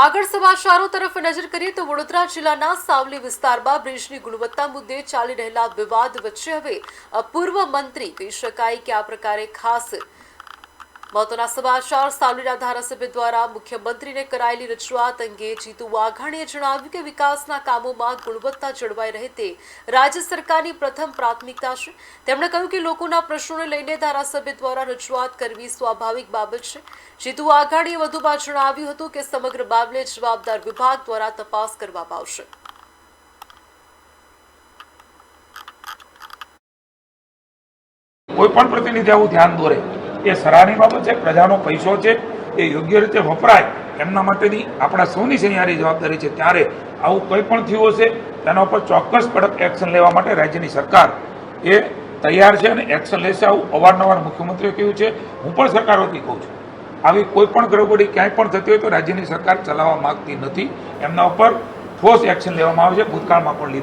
આગળ સમાચારો તરફ નજર કરીએ તો વડોદરા જિલ્લાના સાવલી વિસ્તારમાં બ્રિજની ગુણવત્તા મુદ્દે ચાલી રહેલા વિવાદ વચ્ચે હવે પૂર્વ મંત્રી કહી શકાય કે આ પ્રકારે ખાસ મહત્વના સમાચાર સાવલીના ધારાસભ્ય દ્વારા મુખ્યમંત્રીને કરાયેલી રજૂઆત અંગે જીતુ વાઘાણીએ જણાવ્યું કે વિકાસના કામોમાં ગુણવત્તા જળવાઈ રહે તે રાજ્ય સરકારની પ્રથમ પ્રાથમિકતા છે। તેમણે કહ્યું કે લોકોના પ્રશ્નોને લઈને ધારાસભ્ય દ્વારા રજૂઆત કરવી સ્વાભાવિક બાબત છે। જીતુ વાઘાણીએ વધુમાં જણાવ્યું હતું કે સમગ્ર મામલે જવાબદાર વિભાગ દ્વારા તપાસ કરવામાં આવશે। કોઈ પણ પ્રતિનિધિ આવું ધ્યાન દોરે એ સરાહનીય બાબત છે। પ્રજાનો પૈસો છે એ યોગ્ય રીતે વપરાય એમના માટેની આપણા સૌની સહિયારી જવાબદારી છે। ત્યારે આવું કંઈ પણ થયું હશે તેના ઉપર ચોક્કસ કડક એક્શન લેવા માટે રાજ્યની સરકાર એ તૈયાર છે અને એક્શન લેશે। આવું અવારનવાર મુખ્યમંત્રીએ કહ્યું છે, હું પણ સરકાર વતી કહું છું। આવી કોઈ પણ ગડબડી ક્યાંય પણ થતી હોય તો રાજ્યની સરકાર ચલાવવા માંગતી નથી, એમના ઉપર ઠોસ એક્શન લેવામાં આવે છે, ભૂતકાળમાં પણ લીધા।